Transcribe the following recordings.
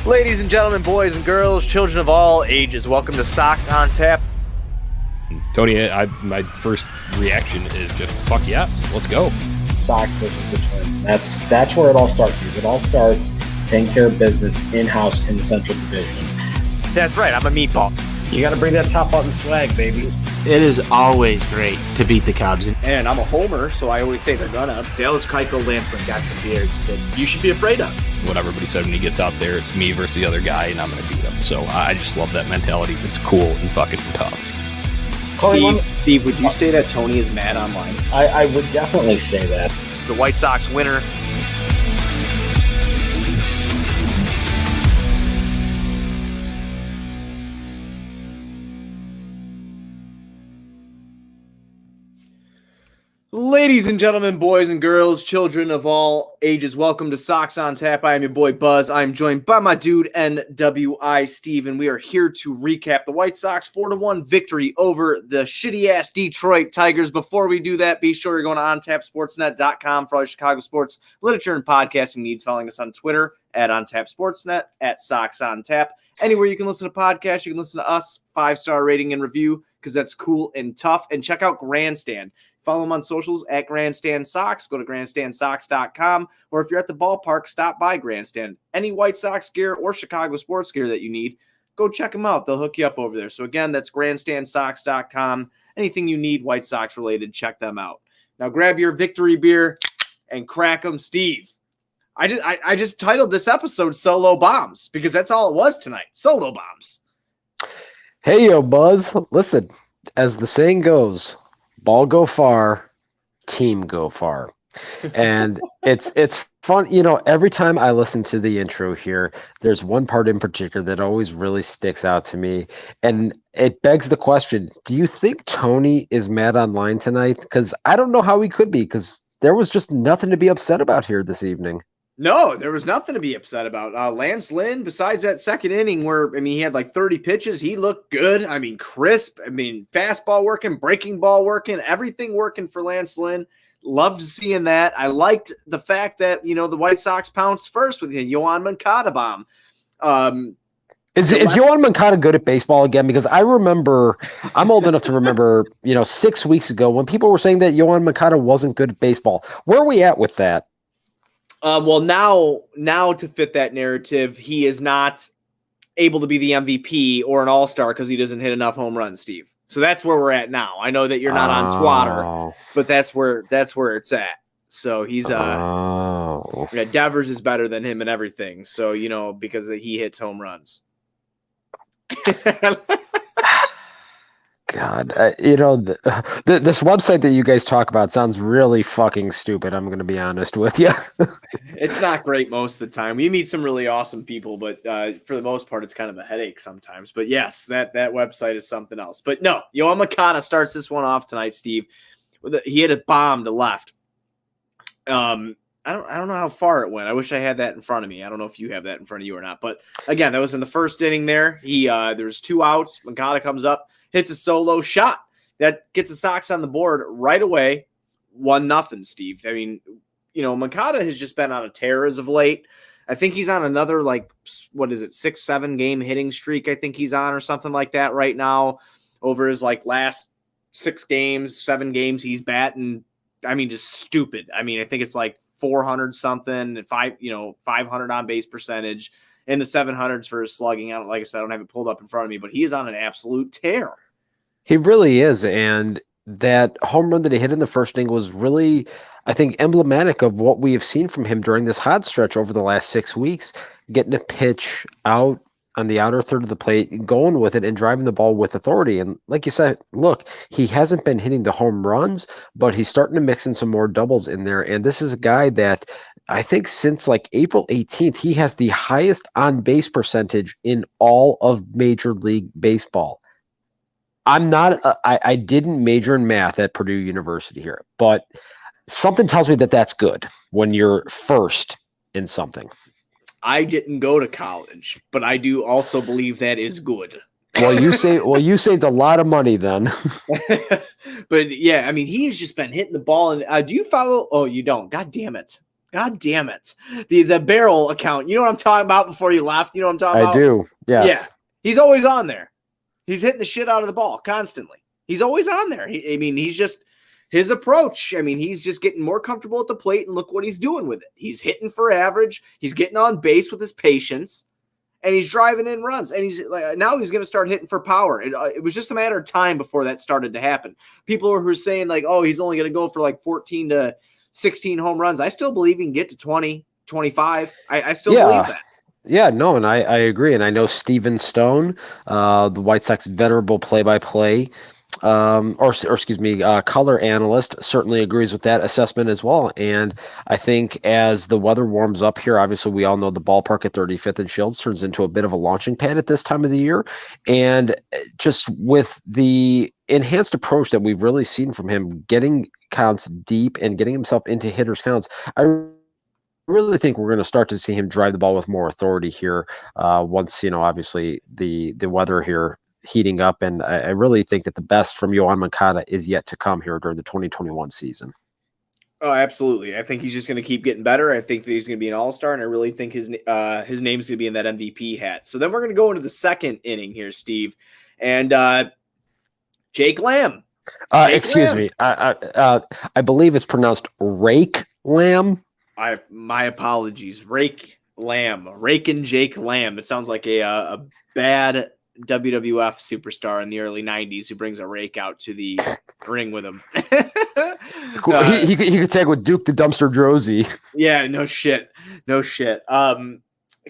Ladies and gentlemen, boys and girls, children of all ages, welcome to Sox on Tap. Tony, my first reaction is just, fuck yes, let's go. Sox versus the Twins. That's where it all starts. It all starts taking care of business in-house in the Central Division. That's right, I'm a meatball. You got to bring that top button swag, baby. It is always great to beat the Cubs. And I'm a homer, so I always say they're gonna. Dallas Keuchel Lansing got some beards that you should be afraid of. What everybody said when he gets out there, it's me versus the other guy, and I'm going to beat him. So I just love that mentality. It's cool and fucking tough. Steve, would you say that Tony is mad online? I would definitely say that. The White Sox winner. Ladies and gentlemen, boys and girls, children of all ages, welcome to Sox on Tap. I am your boy Buzz. I'm joined by my dude NWI Steve, and we are here to recap the White Sox 4-1 victory over the shitty-ass Detroit Tigers. Before we do that, be sure you're going to OnTapSportsNet.com for all your Chicago sports, literature, and podcasting needs. Following us on Twitter at OnTapSportsNet, at Sox on Tap. Anywhere you can listen to podcasts, you can listen to us, 5-star rating and review, because that's cool and tough. And check out Grandstand. Follow them on socials at Grandstand Sox. Go to grandstandsox.com. Or if you're at the ballpark, stop by Grandstand. Any White Sox gear or Chicago sports gear that you need, go check them out. They'll hook you up over there. So again, that's grandstandsox.com. Anything you need White Sox related, check them out. Now grab your victory beer and crack them, Steve. I just titled this episode Solo Bombs because that's all it was tonight. Solo Bombs. Hey, yo, Buzz. Listen, as the saying goes, ball go far, team go far. And it's fun. You know, every time I listen to the intro here, there's one part in particular that always really sticks out to me. And it begs the question, do you think Tony is mad online tonight? Because I don't know how he could be, because there was just nothing to be upset about here this evening. No, there was nothing to be upset about. Lance Lynn, besides that second inning where, he had like 30 pitches, he looked good. Crisp. Fastball working, breaking ball working, everything working for Lance Lynn. Loved seeing that. I liked the fact that, the White Sox pounced first with the Yoan Moncada bomb. Is Yoan Moncada good at baseball again? Because I remember, I'm old enough to remember, 6 weeks ago when people were saying that Yoan Moncada wasn't good at baseball. Where are we at with that? Well, now to fit that narrative, he is not able to be the MVP or an all-star because he doesn't hit enough home runs, Steve. So that's where we're at now. I know that you're not on Twitter, but that's where it's at. So he's Devers is better than him and everything. So, because he hits home runs. God, this website that you guys talk about sounds really fucking stupid. I'm going to be honest with you. It's not great most of the time. We meet some really awesome people, but for the most part, it's kind of a headache sometimes. But yes, that website is something else. But no, Yoan Moncada starts this one off tonight, Steve. He hit a bomb to left. I don't know how far it went. I wish I had that in front of me. I don't know if you have that in front of you or not. But again, that was in the first inning there. There's 2 outs. Moncada comes up, hits a solo shot that gets the Sox on the board right away. 1-0, Steve. Moncada has just been on a tear as of late. I think he's on another 6-7 game hitting streak. I think he's on or something like that right now. Over his last 6 games, 7 games, he's batting. Just stupid. I think it's 400 something, 500 on base percentage, in the 700s for his slugging. Like I said, I don't have it pulled up in front of me, but he is on an absolute tear. He really is, and that home run that he hit in the first inning was really, I think, emblematic of what we have seen from him during this hot stretch over the last 6 weeks, getting a pitch out on the outer third of the plate, going with it and driving the ball with authority. And like you said, look, he hasn't been hitting the home runs, but he's starting to mix in some more doubles in there. And this is a guy that I think since April 18th, he has the highest on base percentage in all of Major League Baseball. I didn't major in math at Purdue University here, but something tells me that that's good when you're first in something. I didn't go to college, but I do also believe that is good. Well, you saved a lot of money then. But yeah, he has just been hitting the ball. And do you follow? Oh, you don't. God damn it. God damn it. The barrel account. You know what I'm talking about before you left? You know what I'm talking about? I do. Yes. Yeah. He's always on there. He's hitting the shit out of the ball constantly. He's always on there. He's just his approach. I mean, he's just getting more comfortable at the plate, and look what he's doing with it. He's hitting for average. He's getting on base with his patience, and he's driving in runs. And he's like, now he's going to start hitting for power. It was just a matter of time before that started to happen. People were saying like, oh, he's only going to go for like 14 to 16 home runs. I still believe he can get to 20, 25. I still believe that. Yeah, no, and I agree. And I know Steven Stone, the White Sox venerable play-by-play, color analyst, certainly agrees with that assessment as well. And I think as the weather warms up here, obviously we all know the ballpark at 35th and Shields turns into a bit of a launching pad at this time of the year. And just with the enhanced approach that we've really seen from him, getting counts deep and getting himself into hitters' counts, I really think we're going to start to see him drive the ball with more authority here once, obviously the weather here heating up. And I really think that the best from Yoan Moncada is yet to come here during the 2021 season. Oh, absolutely. I think he's just going to keep getting better. I think that he's going to be an all-star, and I really think his name's going to be in that MVP hat. So then we're going to go into the second inning here, Steve. And Jake Lamb. Excuse me. I believe it's pronounced Rake Lamb. My apologies. Rake and Jake Lamb. It sounds like a bad WWF superstar in the early 90s who brings a rake out to the ring with him. Cool. He could tag with Duke the Dumpster Drozy. Yeah, no shit.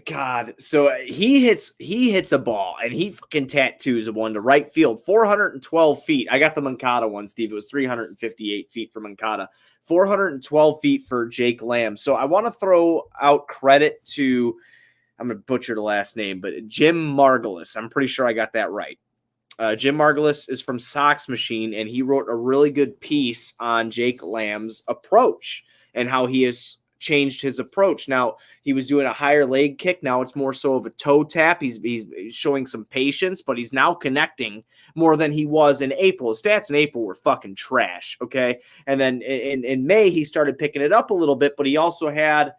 God, so he hits a ball and he fucking tattoos a one to right field, 412 feet. I got the Moncada one, Steve. It was 358 feet for Moncada, 412 feet for Jake Lamb. So I want to throw out credit to, I'm going to butcher the last name, but Jim Margulis. I'm pretty sure I got that right. Jim Margulis is from Sox Machine, and he wrote a really good piece on Jake Lamb's approach and how he has changed his approach. Now, he was doing a higher leg kick. Now it's more so of a toe tap. He's showing some patience, but he's now connecting more than he was in April. His stats in April were fucking trash, okay? And then in May, he started picking it up a little bit, but he also had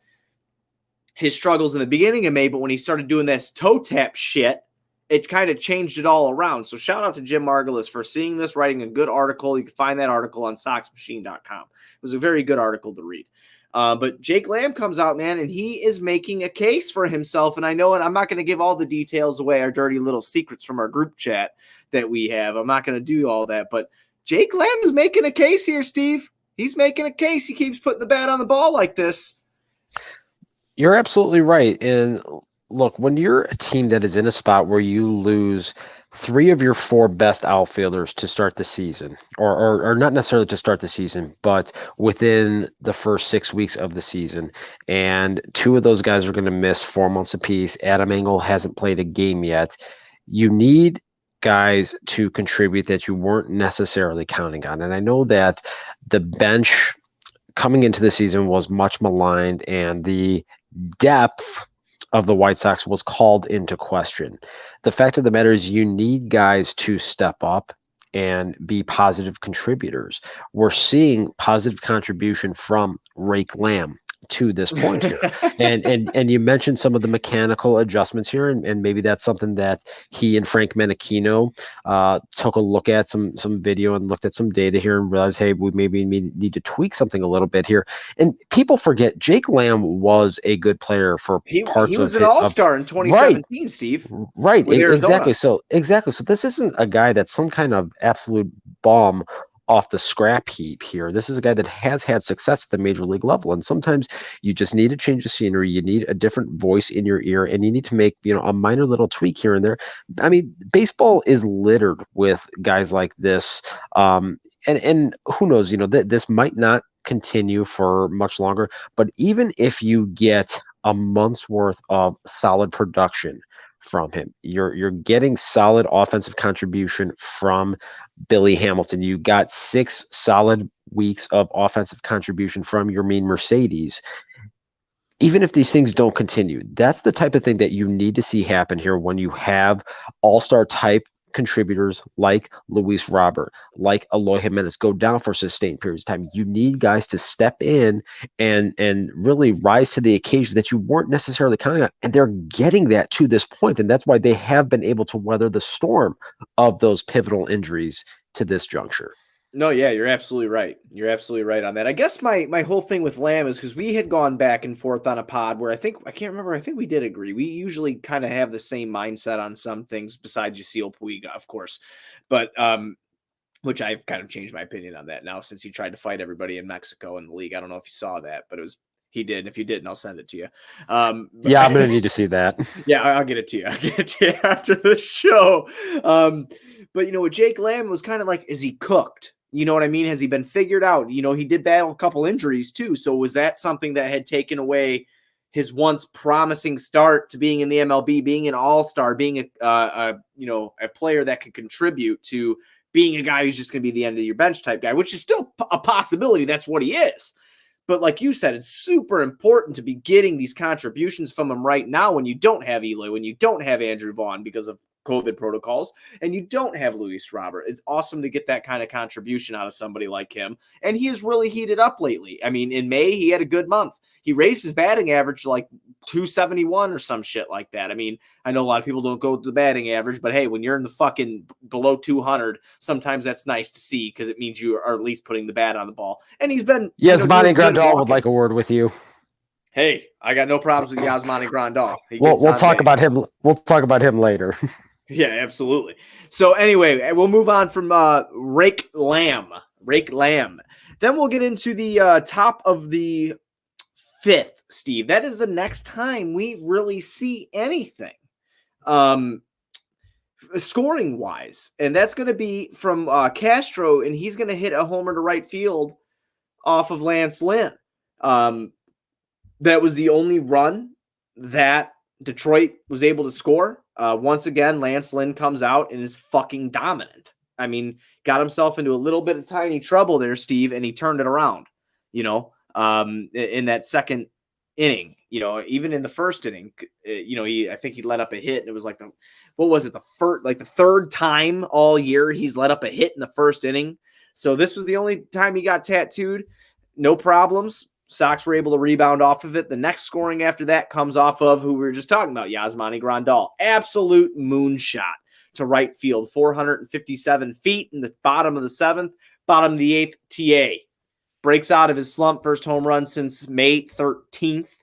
his struggles in the beginning of May, but when he started doing this toe tap shit, it kind of changed it all around. So shout out to Jim Margulis for seeing this, writing a good article. You can find that article on soxmachine.com. It was a very good article to read. But Jake Lamb comes out, man, and he is making a case for himself. And I know it. I'm not going to give all the details away, our dirty little secrets from our group chat that we have. I'm not going to do all that. But Jake Lamb is making a case here, Steve. He's making a case. He keeps putting the bat on the ball like this. You're absolutely right. And look, when you're a team that is in a spot where you lose 3 of your 4 best outfielders to start the season, or not necessarily to start the season, but within the first 6 weeks of the season, and 2 of those guys are going to miss 4 months apiece. Adam Engel hasn't played a game yet. You need guys to contribute that you weren't necessarily counting on. And I know that the bench coming into the season was much maligned, and the depth of the White Sox was called into question. The fact of the matter is you need guys to step up and be positive contributors. We're seeing positive contribution from Rake Lamb to this point here. And you mentioned some of the mechanical adjustments here, and maybe that's something that he and Frank Menachino took a look at some video and looked at some data here and realized, hey, we maybe need to tweak something a little bit here. And people forget Jake Lamb was a good player for parts of he was an all-star in 2017, right. Steve. Right, exactly. So this isn't a guy that's some kind of absolute bomb off the scrap heap here. This is a guy that has had success at the major league level, and sometimes you just need to change the scenery. You need a different voice in your ear, and you need to make a minor little tweak here and there. I mean, baseball is littered with guys like this, and who knows? This might not continue for much longer. But even if you get a month's worth of solid production from him, you're getting solid offensive contribution from Billy Hamilton. You got 6 solid weeks of offensive contribution from Yermin Mercedes. Even if these things don't continue, that's the type of thing that you need to see happen here when you have all-star type contributors like Luis Robert, like Eloy Jimenez go down for sustained periods of time. You need guys to step in and really rise to the occasion that you weren't necessarily counting on. And they're getting that to this point, and that's why they have been able to weather the storm of those pivotal injuries to this juncture. No, yeah, you're absolutely right. You're absolutely right on that. I guess my whole thing with Lamb is because we had gone back and forth on a pod where I can't remember. I think we did agree. We usually kind of have the same mindset on some things besides Yasiel Puig, of course, but which I've kind of changed my opinion on that now since he tried to fight everybody in Mexico in the league. I don't know if you saw that, but he did. If you didn't, I'll send it to you. Yeah, I'm gonna need to see that. Yeah, I'll get it to you. I'll get it to you after the show. But with Jake Lamb was kind of like, is he cooked? You know what I mean? Has he been figured out? He did battle a couple injuries too. So was that something that had taken away his once promising start to being in the MLB, being an all-star, being a player that could contribute to being a guy who's just going to be the end of your bench type guy, which is still a possibility. That's what he is. But like you said, it's super important to be getting these contributions from him right now when you don't have Eloy, when you don't have Andrew Vaughn because of COVID protocols, and you don't have Luis Robert. It's awesome to get that kind of contribution out of somebody like him. And he has really heated up lately. I mean, in May, he had a good month. He raised his batting average to like 271 or some shit like that. I mean, I know a lot of people don't go to the batting average, but hey, when you're in the fucking below 200, sometimes that's nice to see because it means you are at least putting the bat on the ball. And he's been... Yasmani Grandal would like a word with you. Hey, I got no problems with Yasmani Grandal. We'll talk about him. We'll talk about him later. Yeah, absolutely. So anyway, we'll move on from Rake Lamb. Then we'll get into the top of the fifth, Steve. That is the next time we really see anything scoring wise. And that's going to be from Castro, and he's going to hit a homer to right field off of Lance Lynn. That was the only run that Detroit was able to score. Once again, Lance Lynn comes out and is fucking dominant. I mean, got himself into a little bit of tiny trouble there, Steve, and he turned it around, in that second inning, even in the first inning, I think he let up a hit and it was like the third time all year he's let up a hit in the first inning. So this was the only time he got tattooed. No problems. Sox were able to rebound off of it. The next scoring after that comes off of who we were just talking about, Yasmani Grandal. Absolute moonshot to right field, 457 feet in the bottom of the seventh, bottom of the eighth, TA. Breaks out of his slump, first home run since May 13th.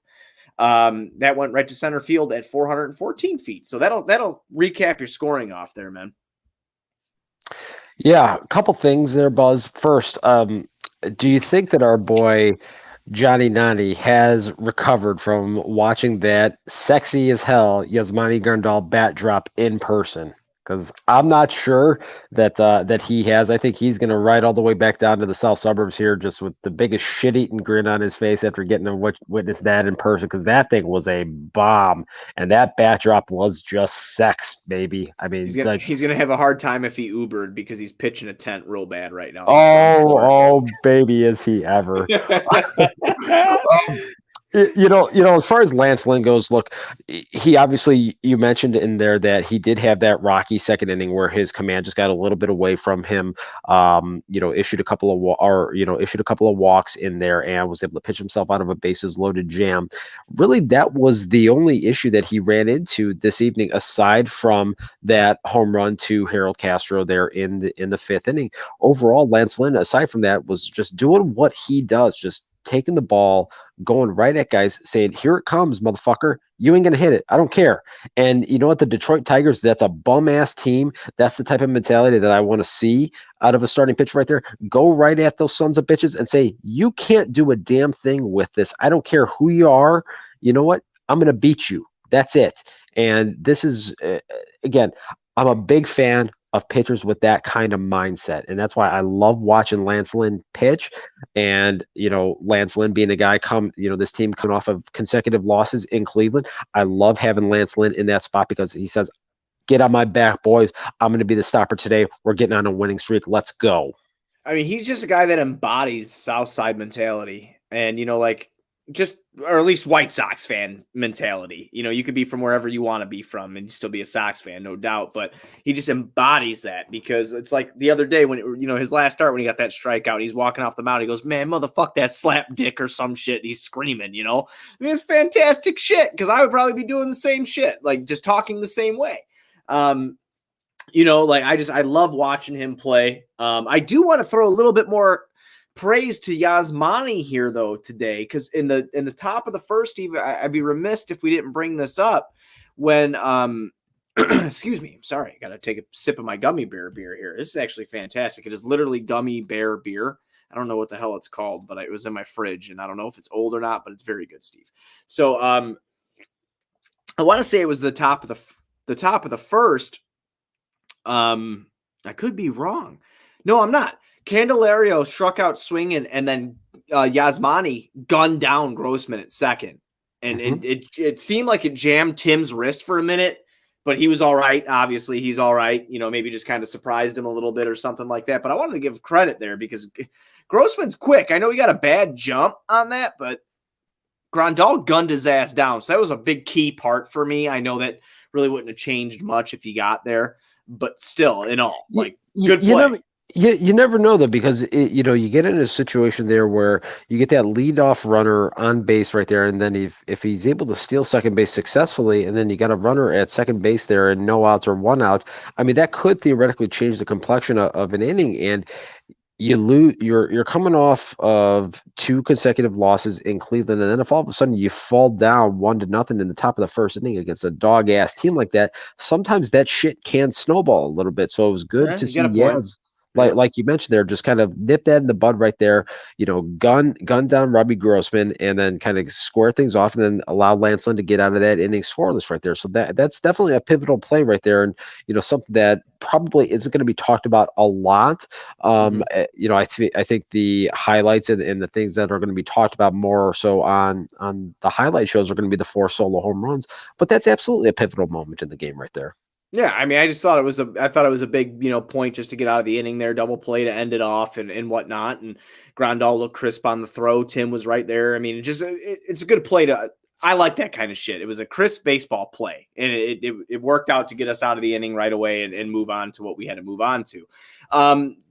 That went right to center field at 414 feet. So that'll recap your scoring off there, man. Yeah, a couple things there, Buzz. First, do you think that our boy Johnny Nani has recovered from watching that sexy as hell Yasmani Grandal bat drop in person? Because I'm not sure that he has. I think he's going to ride all the way back down to the south suburbs here just with the biggest shit-eating grin on his face after getting to witness that in person, because that thing was a bomb. And that bat drop was just sex, baby. I mean, he's gonna have a hard time if he Ubered because he's pitching a tent real bad right now. Oh, baby, is he ever. As far as Lance Lynn goes, look, he obviously, you mentioned in there that he did have that rocky second inning where his command just got a little bit away from him. Issued a couple of walks in there and was able to pitch himself out of a bases loaded jam. Really, that was the only issue that he ran into this evening, aside from that home run to Harold Castro there in the fifth inning. Overall, Lance Lynn, aside from that, was just doing what he does, just taking the ball, going right at guys, saying, here it comes, motherfucker. You ain't going to hit it. I don't care. And you know what? The Detroit Tigers, that's a bum-ass team. That's the type of mentality that I want to see out of a starting pitcher right there. Go right at those sons of bitches and say, you can't do a damn thing with this. I don't care who you are. You know what? I'm going to beat you. That's it. And this is, again, I'm a big fan of pitchers with that kind of mindset. And that's why I love watching Lance Lynn pitch. And, Lance Lynn being a guy this team coming off of consecutive losses in Cleveland. I love having Lance Lynn in that spot because he says, get on my back, boys. I'm going to be the stopper today. We're getting on a winning streak. Let's go. I mean, he's just a guy that embodies South Side mentality. And, just, or at least White Sox fan mentality. You know, you could be from wherever you want to be from and still be a Sox fan, no doubt. But he just embodies that, because it's like the other day when, his last start, when he got that strikeout, he's walking off the mound. He goes, "Man, motherfuck that slap dick," or some shit. He's screaming, I mean, it's fantastic shit, because I would probably be doing the same shit, like just talking the same way. I love watching him play. I do want to throw a little bit more praise to Yasmani here, though, today, because in the top of the first, I'd be remiss if we didn't bring this up when excuse me, I'm sorry, I gotta take a sip of my gummy bear beer here. This is actually fantastic. It is literally gummy bear beer. I don't know what the hell it's called, but it was in my fridge, and I don't know if it's old or not, but it's very good, Steve. So I want to say it was the top of the first. I could be wrong. No, I'm not. Candelario struck out swinging, and then Yasmani gunned down Grossman at second. And it seemed like it jammed Tim's wrist for a minute, but he was all right. Obviously, he's all right. Maybe just kind of surprised him a little bit or something like that. But I wanted to give credit there, because Grossman's quick. I know he got a bad jump on that, but Grandal gunned his ass down. So that was a big key part for me. I know that really wouldn't have changed much if he got there, but still, in all, like, good play. You never know, though, because you get in a situation there where you get that leadoff runner on base right there, and then if he's able to steal second base successfully, and then you got a runner at second base there and no outs or one out, I mean, that could theoretically change the complexion of an inning. And you're coming off of 2 consecutive losses in Cleveland, and then if all of a sudden you fall down 1-0 in the top of the first inning against a dog ass team like that, sometimes that shit can snowball a little bit. So it was good to see Yaz, like you mentioned there, just kind of nip that in the bud right there, gun down Robbie Grossman, and then kind of square things off, and then allow Lance Lynn to get out of that inning scoreless right there. So that's definitely a pivotal play right there, and something that probably isn't going to be talked about a lot. I think the highlights and the things that are going to be talked about more so on the highlight shows are going to be the 4 solo home runs, but that's absolutely a pivotal moment in the game right there. Yeah, I mean, I thought it was a big, point just to get out of the inning there, double play to end it off and whatnot. And Grandal looked crisp on the throw. Tim was right there. I mean, it's a good play I like that kind of shit. It was a crisp baseball play, and it worked out to get us out of the inning right away and move on to what we had to move on to.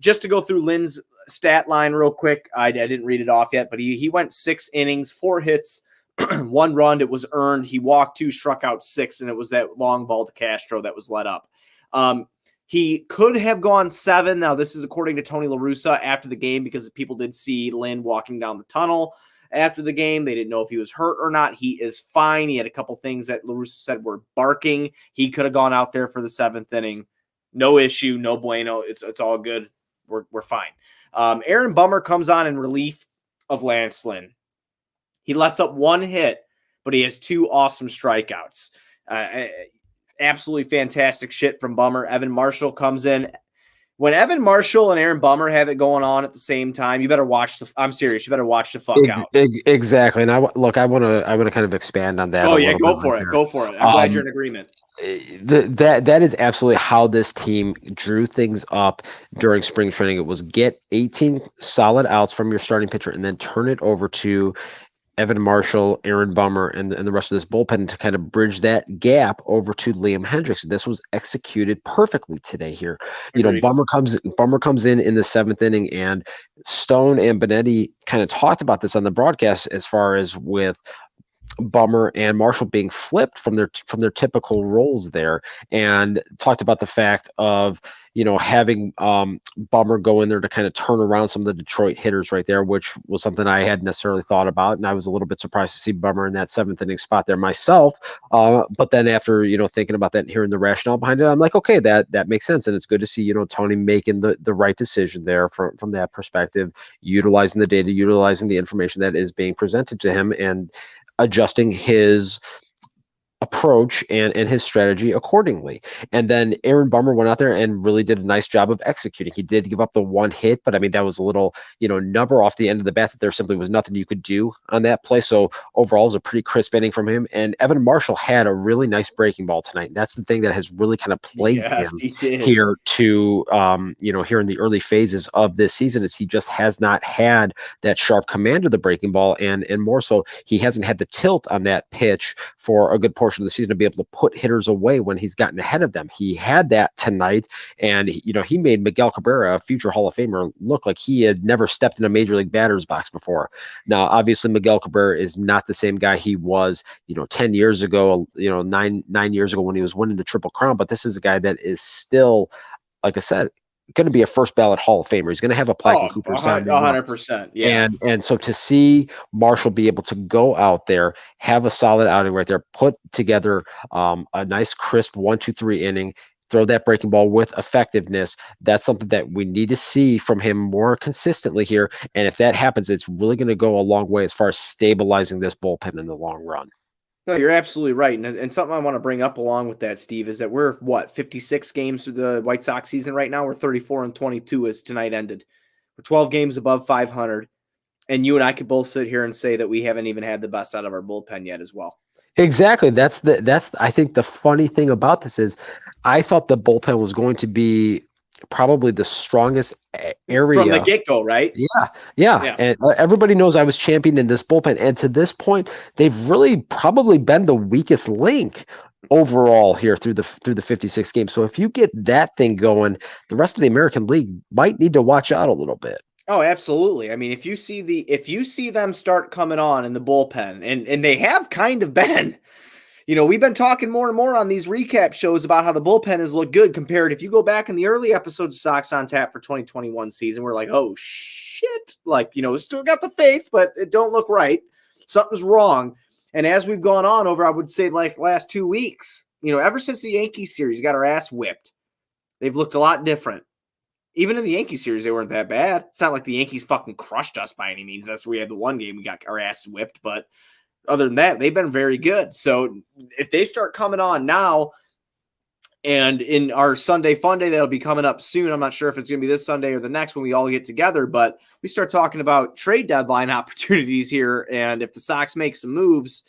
Just to go through Lynn's stat line real quick, I didn't read it off yet, but he went 6 innings, 4 hits, 1 run. It was earned. He walked 2, struck out 6, and it was that long ball to Castro that was let up. He could have gone 7. Now, this is according to Tony La Russa after the game, because people did see Lynn walking down the tunnel after the game. They didn't know if he was hurt or not. He is fine. He had a couple things that La Russa said were barking. He could have gone out there for the 7th inning. No issue, no bueno. It's all good. We're fine. Aaron Bummer comes on in relief of Lance Lynn. He lets up 1 hit, but he has 2 awesome strikeouts. Absolutely fantastic shit from Bummer. Evan Marshall comes in. When Evan Marshall and Aaron Bummer have it going on at the same time, you better watch I'm serious. You better watch the fuck out. Exactly. And I want to kind of expand on that. Oh yeah, go for it. Go for it. I'm glad you're in agreement. That is absolutely how this team drew things up during spring training. It was get 18 solid outs from your starting pitcher and then turn it over to Evan Marshall, Aaron Bummer, and the rest of this bullpen to kind of bridge that gap over to Liam Hendricks. This was executed perfectly today here. Agreed. Bummer comes in the 7th inning, and Stone and Benetti kind of talked about this on the broadcast as far as with Bummer and Marshall being flipped from their typical roles there, and talked about the fact of having Bummer go in there to kind of turn around some of the Detroit hitters right there, which was something I hadn't necessarily thought about, and I was a little bit surprised to see Bummer in that 7th inning spot there myself. But then after thinking about that and hearing the rationale behind it, I'm like, okay, that makes sense, and it's good to see Tony making the right decision there from that perspective, utilizing the data, utilizing the information that is being presented to him, and adjusting his approach and his strategy accordingly. And then Aaron Bummer went out there and really did a nice job of executing. He did give up the one hit, but I mean, that was a little, number off the end of the bat that there simply was nothing you could do on that play. So overall, it was a pretty crisp inning from him. And Evan Marshall had a really nice breaking ball tonight. And that's the thing that has really kind of plagued Yes, him he did. here here in the early phases of this season, is he just has not had that sharp command of the breaking ball, and more so, he hasn't had the tilt on that pitch for a good portion of the season to be able to put hitters away when he's gotten ahead of them. He had that tonight, and he made Miguel Cabrera, a future Hall of Famer, look like he had never stepped in a major league batter's box before. Now, obviously, Miguel Cabrera is not the same guy he was, 10 years ago, 9 years ago when he was winning the Triple Crown, but this is a guy that is still, like I said, going to be a first ballot Hall of Famer. He's going to have a plaque in Cooper's down the road. 100%. Yeah. And so to see Marshall be able to go out there, have a solid outing right there, put together a nice crisp 1-2-3 inning, throw that breaking ball with effectiveness, that's something that we need to see from him more consistently here. And if that happens, it's really going to go a long way as far as stabilizing this bullpen in the long run. No, you're absolutely right. And something I want to bring up along with that, Steve, is that we're 56 games through the White Sox season right now. We're 34-22 as tonight ended. We're 12 games above 500. And you and I could both sit here and say that we haven't even had the best out of our bullpen yet as well. Exactly. That's I think the funny thing about this is I thought the bullpen was going to be probably the strongest area from the get-go, right? Yeah. And everybody knows I was championing this bullpen, and to this point, they've really probably been the weakest link overall here through the 56 games. So if you get that thing going, the rest of the American League might need to watch out a little bit. Oh, absolutely. I mean, if you see them start coming on in the bullpen, and they have kind of been. We've been talking more and more on these recap shows about how the bullpen has looked good compared. If you go back in the early episodes of Sox on Tap for 2021 season, we're like, oh, shit. Still got the faith, but it don't look right. Something's wrong. And as we've gone on over, I would say, last 2 weeks, ever since the Yankees series got our ass whipped, they've looked a lot different. Even in the Yankees series, they weren't that bad. It's not like the Yankees fucking crushed us by any means. That's where we had the one game we got our ass whipped, but other than that, they've been very good. So if they start coming on now, and in our Sunday Fun Day that'll be coming up soon, I'm not sure if it's going to be this Sunday or the next when we all get together, but we start talking about trade deadline opportunities here. And if the Sox make some moves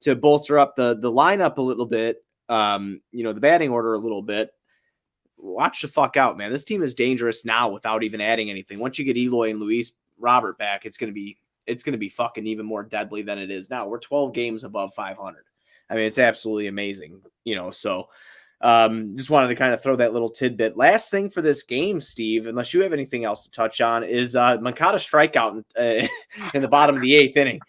to bolster up the lineup a little bit, the batting order a little bit, watch the fuck out, man. This team is dangerous now without even adding anything. Once you get Eloy and Luis Robert back, it's going to be fucking even more deadly than it is now. We're 12 games above 500. I mean, it's absolutely amazing, so just wanted to kind of throw that little tidbit. Last thing for this game, Steve, unless you have anything else to touch on, is Moncada strikeout in the bottom of the 8th inning.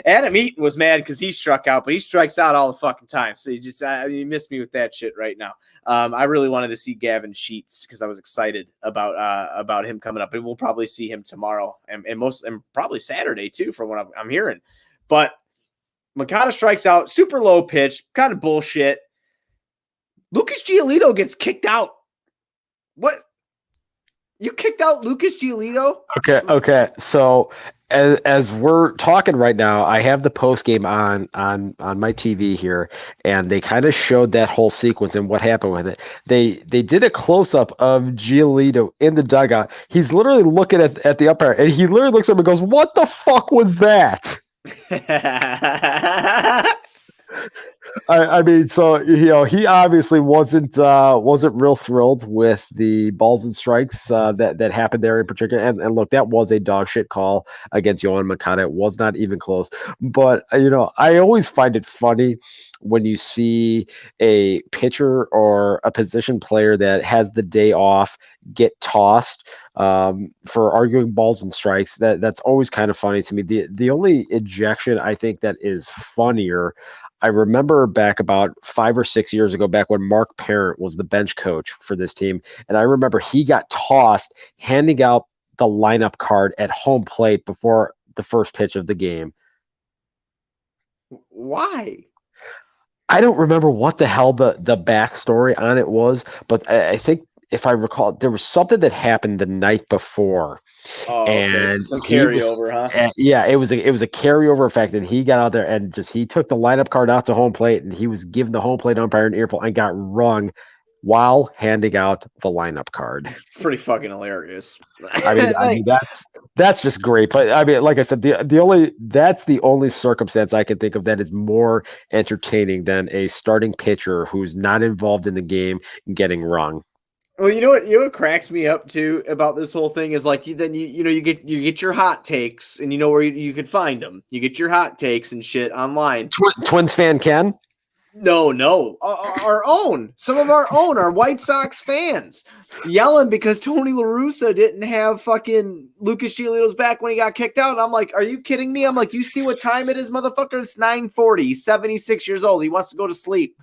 Adam Eaton was mad because he struck out, but he strikes out all the fucking time. So you missed me with that shit right now. I really wanted to see Gavin Sheets because I was excited about him coming up, and we'll probably see him tomorrow and probably Saturday too, from what I'm hearing. But Moncada strikes out, super low pitch, kind of bullshit. Lucas Giolito gets kicked out. What? You kicked out Lucas Giolito? Okay. So as we're talking right now, I have the post game on my TV here, and they kind of showed that whole sequence and what happened with it. They did a close up of Giolito in the dugout. He's literally looking at the umpire, and he literally looks up and goes, "What the fuck was that?" I mean, so he obviously wasn't real thrilled with the balls and strikes that happened there in particular. And look, that was a dog shit call against Yohan Moncada. It was not even close. But I always find it funny when you see a pitcher or a position player that has the day off get tossed for arguing balls and strikes. That's always kind of funny to me. The only ejection I think that is funnier, I remember back about 5 or 6 years ago, back when Mark Parent was the bench coach for this team. And I remember he got tossed handing out the lineup card at home plate before the first pitch of the game. Why? I don't remember what the hell the backstory on it was, but I think if I recall, there was something that happened the night before, Oh, okay. and Some he was carryover, huh? yeah, it was a carryover effect, and he got out there and he took the lineup card out to home plate, and he was giving the home plate umpire an earful and got rung while handing out the lineup card. It's pretty fucking hilarious. I mean that's just great. But I mean, like I said, that's the only circumstance I can think of that is more entertaining than a starting pitcher who's not involved in the game getting rung. Well, you know what cracks me up too about this whole thing is like you get your hot takes, and you know where you could find them. You get your hot takes and shit online. Twins fan Ken? No, our own, some of our own, our White Sox fans yelling because Tony La Russa didn't have fucking Lucas Giolito's back when he got kicked out. And I'm like, are you kidding me? I'm like, you see what time it is, motherfucker? It's 9:40. He's 76 years old. He wants to go to sleep.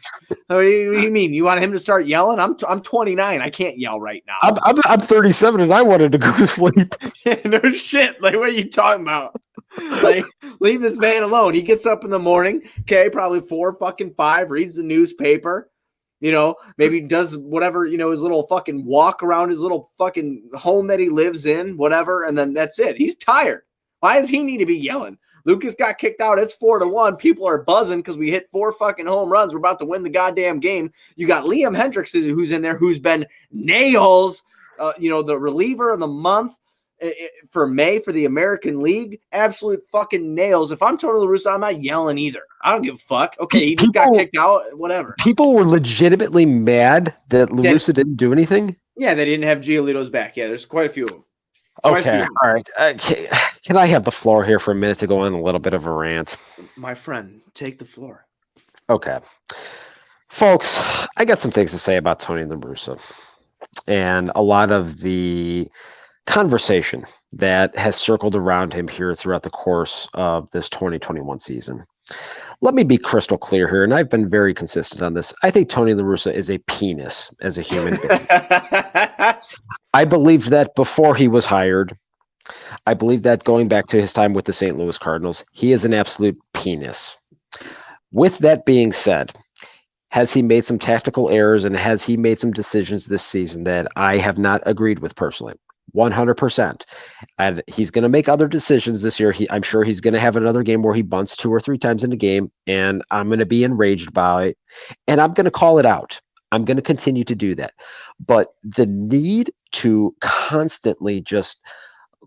What do you mean? You want him to start yelling? I'm 29. I can't yell right now. I'm 37 and I wanted to go to sleep. No shit. Like, what are you talking about? Like, leave this man alone. He gets up in the morning, okay, probably 4 fucking 5, reads the newspaper, maybe does whatever, his little fucking walk around his little fucking home that he lives in, whatever, and then that's it. He's tired. Why does he need to be yelling? Lucas got kicked out. It's 4-1. People are buzzing because we hit 4 fucking home runs. We're about to win the goddamn game. You got Liam Hendricks who's in there, who's been nails, the reliever of the month. For May for the American League, absolute fucking nails. If I'm Tony La Russa, I'm not yelling either. I don't give a fuck. Okay, he just got kicked out, whatever. People were legitimately mad that La Russa didn't do anything? Yeah, they didn't have Giolito's back. Yeah, there's quite a few of them. Okay, all right. Can I have the floor here for a minute to go on a little bit of a rant? My friend, take the floor. Okay. Folks, I got some things to say about Tony La Russa. And a lot of the conversation that has circled around him here throughout the course of this 2021 season. Let me be crystal clear here, and I've been very consistent on this. I think Tony La Russa is a penis as a human being. I believed that before he was hired. I believe that going back to his time with the St. Louis Cardinals, he is an absolute penis. With that being said, has he made some tactical errors and has he made some decisions this season that I have not agreed with personally? 100%. And he's going to make other decisions this year. I'm sure he's going to have another game where he bunts 2 or 3 times in the game, and I'm going to be enraged by it, and I'm going to call it out. I'm going to continue to do that. But the need to constantly just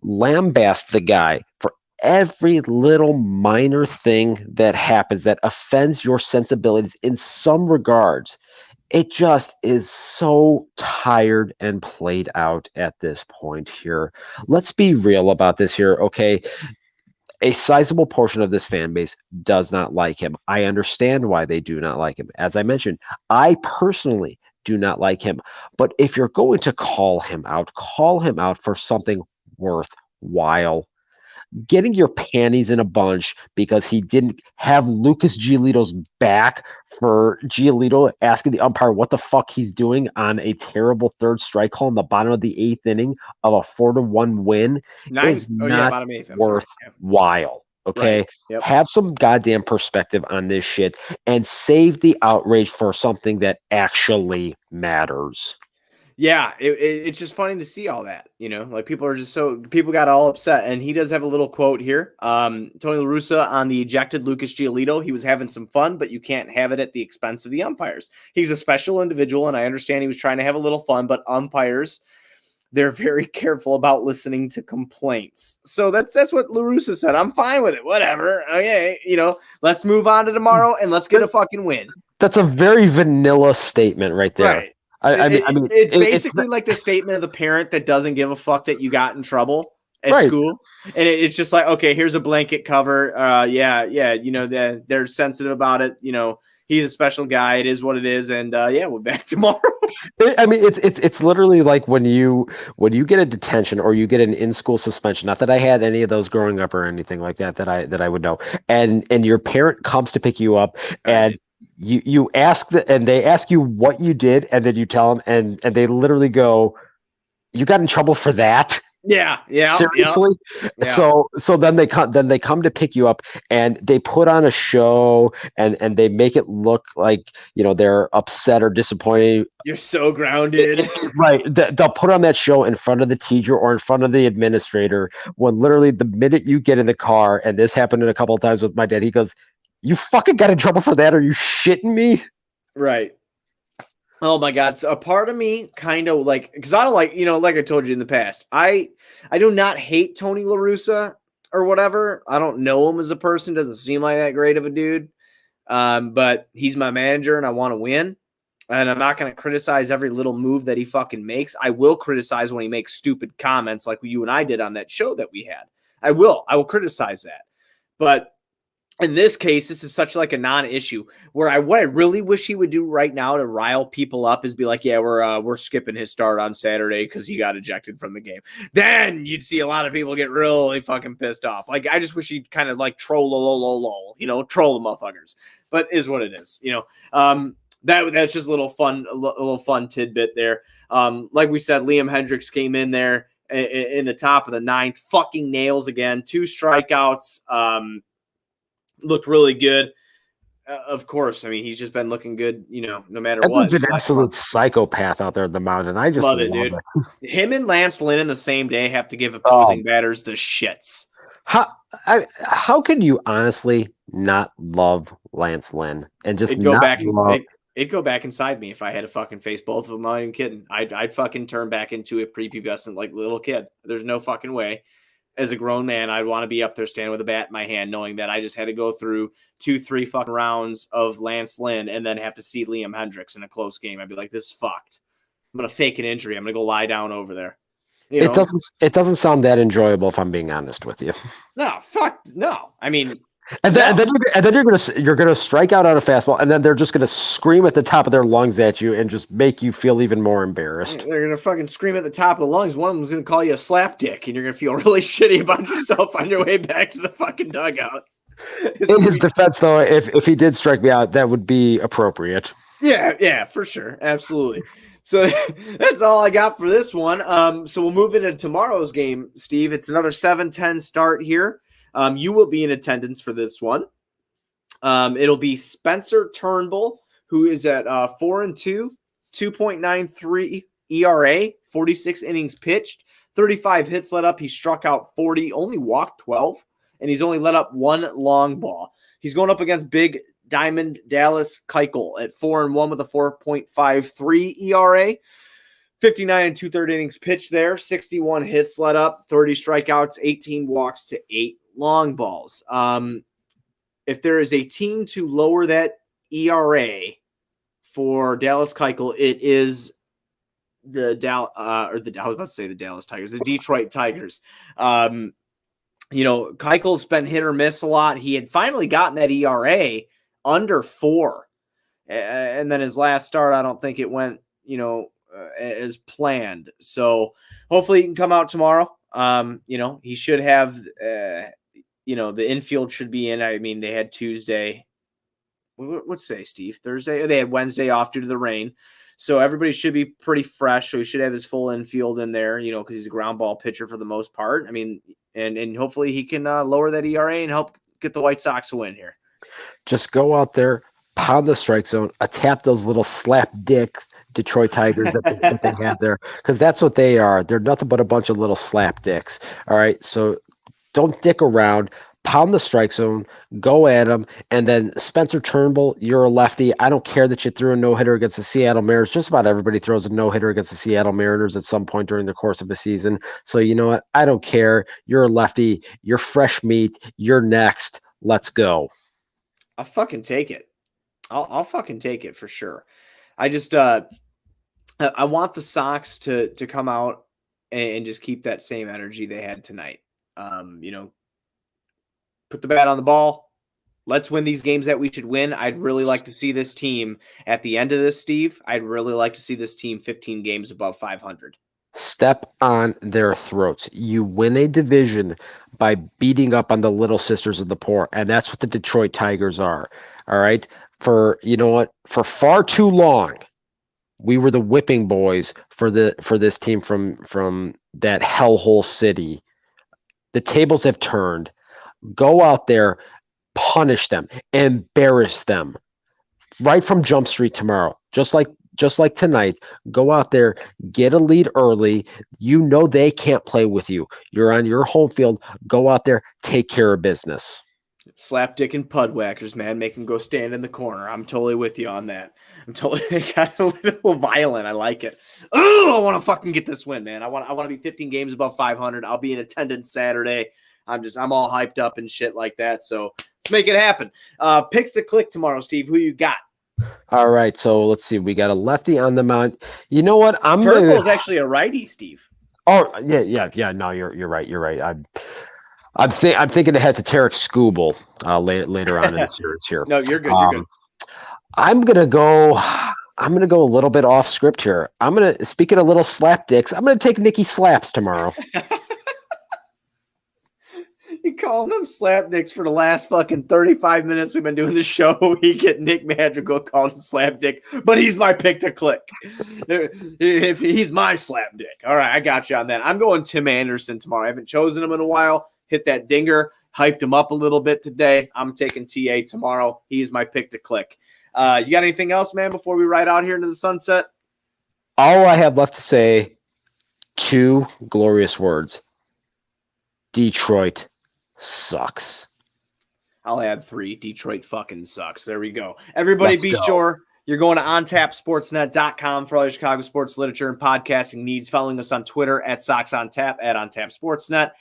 lambast the guy for every little minor thing that happens that offends your sensibilities in some regards, it just is so tired and played out at this point here. Let's be real about this here, okay? A sizable portion of this fan base does not like him. I understand why they do not like him. As I mentioned, I personally do not like him. But if you're going to call him out for something worthwhile. Getting your panties in a bunch because he didn't have Lucas Giolito's back for Giolito asking the umpire what the fuck he's doing on a terrible 3rd strike call in the bottom of the 8th inning of a 4-1 win is not worthwhile. Okay, right. Yep. Have some goddamn perspective on this shit and save the outrage for something that actually matters. Yeah, it's just funny to see all that, like people got all upset, and he does have a little quote here. Tony La Russa on the ejected Lucas Giolito, he was having some fun, but you can't have it at the expense of the umpires. He's a special individual, and I understand he was trying to have a little fun, but umpires, they're very careful about listening to complaints. So that's what La Russa said. I'm fine with it, whatever. Okay, let's move on to tomorrow, and let's get a fucking win. That's a very vanilla statement right there. Right. I mean, it's basically like the statement of the parent that doesn't give a fuck that you got in trouble at school, and it's just like, okay, here's a blanket cover. They're sensitive about it. He's a special guy. It is what it is, and we're back tomorrow. I mean, it's literally like when you get a detention or you get an in-school suspension. Not that I had any of those growing up or anything like that I would know. And your parent comes to pick you up and. You ask and they ask you what you did, and then you tell them, and they literally go, "You got in trouble for that?" Yeah. Seriously. Yeah. So then they come to pick you up, and they put on a show, and they make it look like they're upset or disappointed. You're so grounded. Right. They'll put on that show in front of the teacher or in front of the administrator, when literally the minute you get in the car, and this happened a couple of times with my dad, he goes, "You fucking got in trouble for that? Are you shitting me?" Right. Oh my God. So a part of me kind of like, because I don't like, like I told you in the past, I do not hate Tony La Russa or whatever. I don't know him as a person. Doesn't seem like that great of a dude. But he's my manager and I want to win. And I'm not going to criticize every little move that he fucking makes. I will criticize when he makes stupid comments like you and I did on that show that we had. I will criticize that. But in this case, this is such like a non-issue where what I really wish he would do right now to rile people up is be like, yeah, we're skipping his start on Saturday because he got ejected from the game. Then you'd see a lot of people get really fucking pissed off. Like, I just wish he'd kind of like troll troll the motherfuckers. But is what it is, that's just a little fun tidbit there. Like we said, Liam Hendricks came in there in the top of the ninth, fucking nails again, 2 strikeouts. Looked really good. Of course, I mean, he's just been looking good, no matter what. That's an absolute psychopath out there at the mound, and I just love it, dude. Him and Lance Lynn in the same day have to give opposing batters the shits. How can you honestly not love Lance Lynn and just it'd go back inside me if I had to fucking face both of them. I'm not even kidding. I'd fucking turn back into a prepubescent like little kid. There's no fucking way. As a grown man, I'd want to be up there standing with a bat in my hand, knowing that I just had to go through 2-3 fucking rounds of Lance Lynn and then have to see Liam Hendricks in a close game. I'd be like, this is fucked. I'm going to fake an injury. I'm going to go lie down over there. It doesn't sound that enjoyable, if I'm being honest with you. No, fuck no. I mean, and then you're gonna strike out on a fastball, and then they're just gonna scream at the top of their lungs at you and just make you feel even more embarrassed. They're gonna fucking scream at the top of the lungs. One of them's gonna call you a slap dick, and you're gonna feel really shitty about yourself on your way back to the fucking dugout. In his defense, though, if he did strike me out, that would be appropriate. Yeah, for sure, absolutely. So that's all I got for this one. So we'll move into tomorrow's game, Steve. It's another 7:10 start here. You will be in attendance for this one. It'll be Spencer Turnbull, who is at 4-2, 2.93 ERA, 46 innings pitched, 35 hits let up. He struck out 40, only walked 12, and he's only let up 1 long ball. He's going up against Big Diamond Dallas Keuchel at 4-1 with a 4.53 ERA. 59 2/3 innings pitched there, 61 hits let up, 30 strikeouts, 18 walks to 8 long balls. If there is a team to lower that ERA for Dallas Keuchel, it is the Dallas Tigers, the Detroit Tigers. Keuchel's been hit or miss a lot. He had finally gotten that ERA under 4, and then his last start, I don't think it went, as planned. So hopefully he can come out tomorrow. He should have, the infield should be in. I mean, they had Tuesday. What's today, Steve? Thursday? They had Wednesday off due to the rain. So everybody should be pretty fresh. So he should have his full infield in there, because he's a ground ball pitcher for the most part. I mean, and hopefully he can lower that ERA and help get the White Sox a win here. Just go out there, pound the strike zone, tap those little slap dicks Detroit Tigers that they have there, because that's what they are. They're nothing but a bunch of little slap dicks. All right, so don't dick around. Pound the strike zone, go at them, and then Spencer Turnbull, you're a lefty. I don't care that you threw a no-hitter against the Seattle Mariners. Just about everybody throws a no-hitter against the Seattle Mariners at some point during the course of a season. So you know what? I don't care. You're a lefty. You're fresh meat. You're next. Let's go. I'll fucking take it. I'll fucking take it for sure. I just I want the Sox to come out and just keep that same energy they had tonight. Put the bat on the ball. Let's win these games that we should win. I'd really like to see this team at the end of this, Steve. I'd really like to see this team 15 games above 500. Step on their throats. You win a division by beating up on the little sisters of the poor, and that's what the Detroit Tigers are. All right? For far too long, We were the whipping boys for this team from that hellhole city. The tables have turned. Go out there, punish them, embarrass them right from Jump Street tomorrow. Just like tonight, go out there, get a lead early. You know they can't play with you. You're on your home field. Go out there, take care of business. Slap dick and pud whackers, man. Make him go stand in the corner. I'm totally with you on that. I'm totally got a little violent. I like it. Oh, I want to fucking get this win, man. I want to be 15 games above 500. I'll be in attendance Saturday. I'm all hyped up and shit like that. So let's make it happen. Picks to click tomorrow, Steve. Who you got? All right, so let's see. We got a lefty on the mound. You know what? Turnbull's actually a righty, Steve. Oh yeah. No, you're right. You're right. I'm thinking ahead to Tarek Skubal later on in the series here. No, you're good. You're good. I'm gonna go a little bit off script here. Speaking of little slap dicks, I'm gonna take Nicky Slaps tomorrow. You calling them slap dicks for the last fucking 35 minutes we've been doing the show. You get Nick Madrigal called a slap dick, but he's my pick to click. If he's my slap dick. All right, I got you on that. I'm going Tim Anderson tomorrow. I haven't chosen him in a while. Hit that dinger, hyped him up a little bit today. I'm taking TA tomorrow. He's my pick to click. You got anything else, man, before we ride out here into the sunset? All I have left to say, 2 glorious words. Detroit sucks. I'll add 3. Detroit fucking sucks. There we go. Everybody be sure you're going to ontapsportsnet.com for all your Chicago sports literature and podcasting needs. Following us on Twitter at SoxOnTap, at OnTapSportsNet.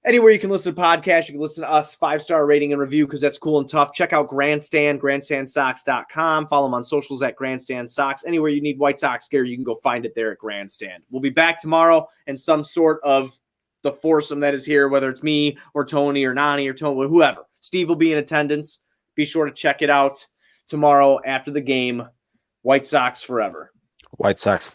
Anywhere you can listen to podcasts, you can listen to us, 5-star rating and review because that's cool and tough. Check out Grandstand, grandstandsox.com. Follow them on socials at Grandstand Sox. Anywhere you need White Sox gear, you can go find it there at Grandstand. We'll be back tomorrow in some sort of the foursome that is here, whether it's me or Tony or Nani or Tony, whoever. Steve will be in attendance. Be sure to check it out tomorrow after the game. White Sox forever. White Sox